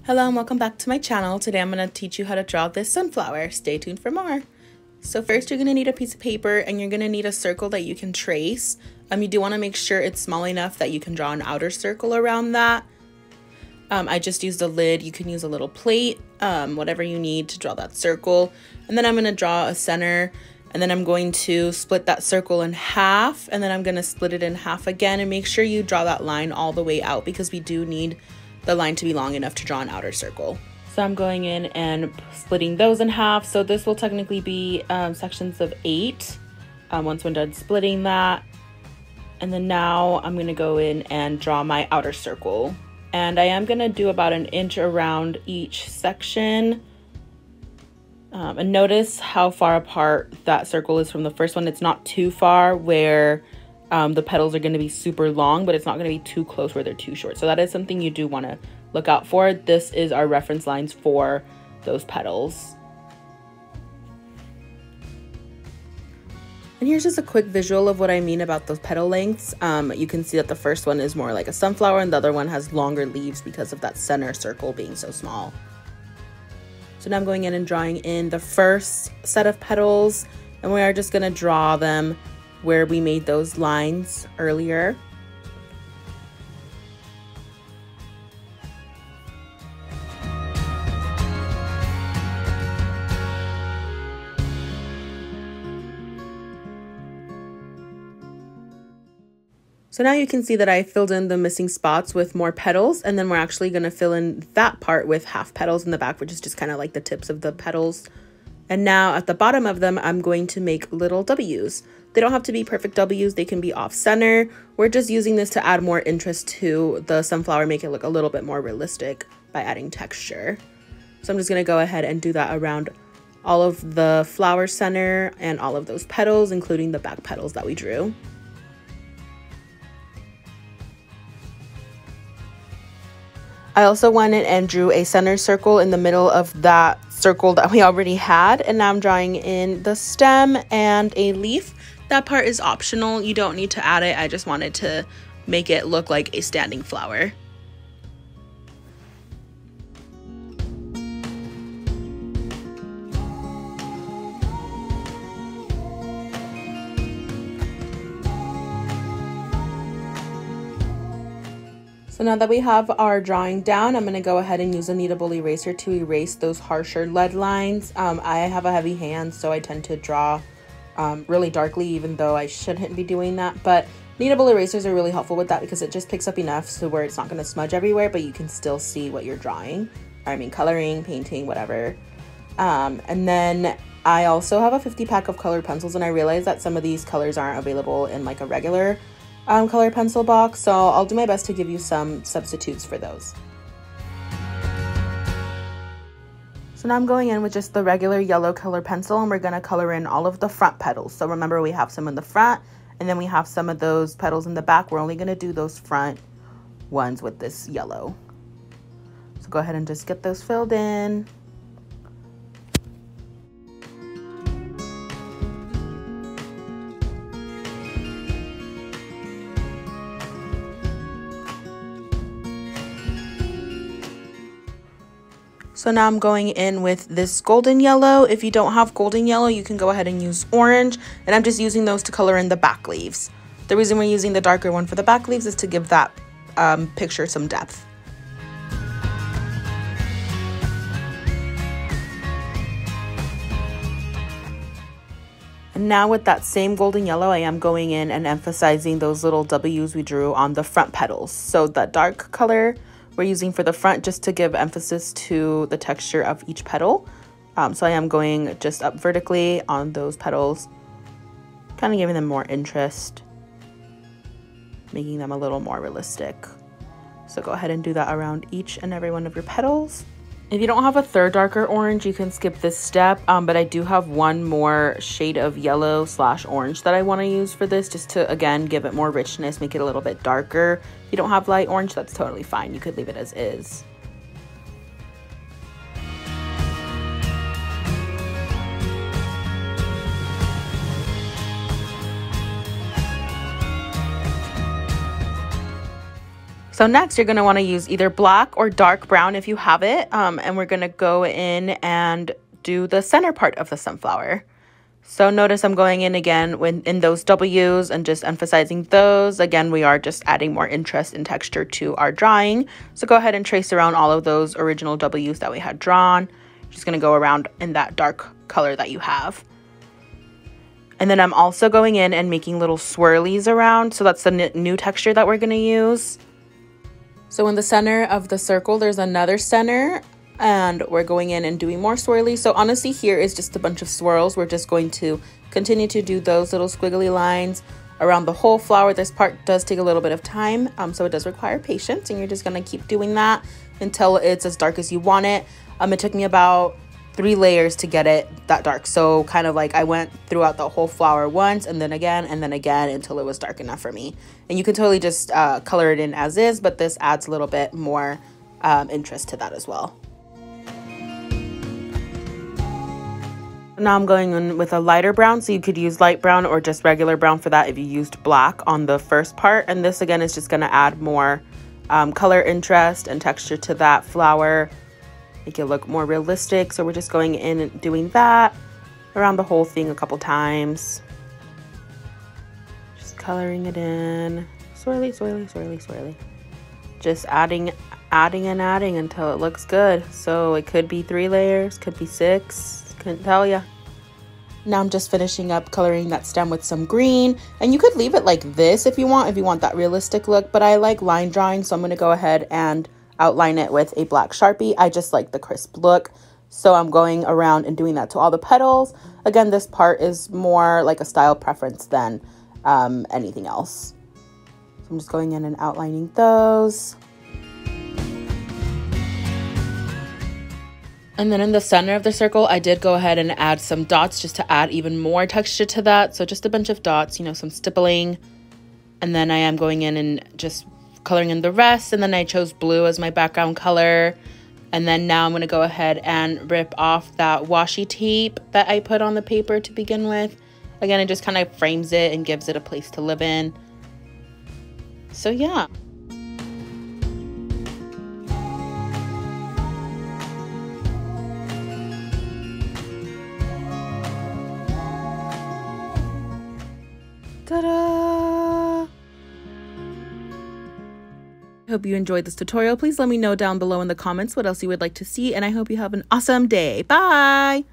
Hello and welcome back to my channel. Today I'm going to teach you how to draw this sunflower. Stay tuned for more. So first you're going to need a piece of paper and you're going to need a circle that you can trace. You do want to make sure it's small enough that you can draw an outer circle around that. I just used a lid. You can use a little plate, whatever you need to draw that circle. And then I'm going to draw a center, and then I'm going to split that circle in half, and then I'm going to split it in half again, and make sure you draw that line all the way out because we do need the line to be long enough to draw an outer circle. So I'm going in and splitting those in half. So this will technically be sections of 8 once we're done splitting that. And then now I'm going to go in and draw my outer circle. And I am going to do about 1 inch around each section. And notice how far apart that circle is from the first one. It's not too far where the petals are going to be super long, but it's not going to be too close where they're too short. So that is something you do want to look out for. This is our reference lines for those petals. And here's just a quick visual of what I mean about those petal lengths. You can see that the first one is more like a sunflower and the other one has longer leaves because of that center circle being so small. So now I'm going in and drawing in the first set of petals, and we are just going to draw them where we made those lines earlier. So now you can see that I filled in the missing spots with more petals, and then we're actually going to fill in that part with half petals in the back, which is just kind of like the tips of the petals. And now at the bottom of them, I'm going to make little W's. They don't have to be perfect W's, they can be off center. We're just using this to add more interest to the sunflower, make it look a little bit more realistic by adding texture. So I'm just going to go ahead and do that around all of the flower center and all of those petals, including the back petals that we drew. I also went in and drew a center circle in the middle of that circle that we already had, and now I'm drawing in the stem and a leaf. That part is optional, you don't need to add it. I just wanted to make it look like a standing flower. So now that we have our drawing down, I'm going to go ahead and use a kneadable eraser to erase those harsher lead lines. I have a heavy hand, so I tend to draw really darkly, even though I shouldn't be doing that. But kneadable erasers are really helpful with that because it just picks up enough so where it's not going to smudge everywhere, but you can still see what you're drawing. I mean, coloring, painting, whatever. And then I also have a 50 pack of colored pencils, and I realize that some of these colors aren't available in like a regular color pencil box, so I'll do my best to give you some substitutes for those. So now I'm going in with just the regular yellow color pencil, and we're going to color in all of the front petals. So remember, we have some in the front and then we have some of those petals in the back. We're only going to do those front ones with this yellow. So go ahead and just get those filled in. So now I'm going in with this golden yellow. If you don't have golden yellow, you can go ahead and use orange. And I'm just using those to color in the back leaves. The reason we're using the darker one for the back leaves is to give that picture some depth. And now with that same golden yellow, I am going in and emphasizing those little W's we drew on the front petals. So that dark color we're using for the front just to give emphasis to the texture of each petal. So I am going just up vertically on those petals, kind of giving them more interest, making them a little more realistic. So go ahead and do that around each and every one of your petals. If you don't have a third darker orange, you can skip this step, but I do have one more shade of yellow / orange that I want to use for this, just to, again, give it more richness, make it a little bit darker. If you don't have light orange, that's totally fine. You could leave it as is. So next you're going to want to use either black or dark brown if you have it. And we're going to go in and do the center part of the sunflower. So notice I'm going in again in those W's and just emphasizing those. Again, we are just adding more interest and texture to our drawing. So go ahead and trace around all of those original W's that we had drawn. Just going to go around in that dark color that you have. And then I'm also going in and making little swirlies around. So that's the new texture that we're going to use. So in the center of the circle, there's another center, and we're going in and doing more swirlies. So honestly, here is just a bunch of swirls. We're just going to continue to do those little squiggly lines around the whole flower. This part does take a little bit of time, so it does require patience, and you're just gonna keep doing that until it's as dark as you want it. It took me about 3 layers to get it that dark. So kind of like I went throughout the whole flower once and then again until it was dark enough for me. And you can totally just color it in as is, but this adds a little bit more interest to that as well. Now I'm going in with a lighter brown, so you could use light brown or just regular brown for that if you used black on the first part. And this again is just going to add more color interest and texture to that flower, make it look more realistic. So we're just going in and doing that around the whole thing a couple times. Just coloring it in. Swirly, swirly, swirly, swirly. Just adding and adding until it looks good. So it could be 3 layers, could be 6. Couldn't tell ya. Now I'm just finishing up coloring that stem with some green, and you could leave it like this if you want that realistic look, but I like line drawing, so I'm going to go ahead and outline it with a black Sharpie. I just like the crisp look, so I'm going around and doing that to all the petals. Again, this part is more like a style preference than anything else. So I'm just going in and outlining those. And then in the center of the circle, I did go ahead and add some dots just to add even more texture to that. So just a bunch of dots, you know, some stippling. And then I am going in and just coloring in the rest. And then I chose blue as my background color. And then now I'm going to go ahead and rip off that washi tape that I put on the paper to begin with. Again, it just kind of frames it and gives it a place to live in. So yeah. Ta-da! I hope you enjoyed this tutorial. Please let me know down below in the comments what else you would like to see, and I hope you have an awesome day. Bye!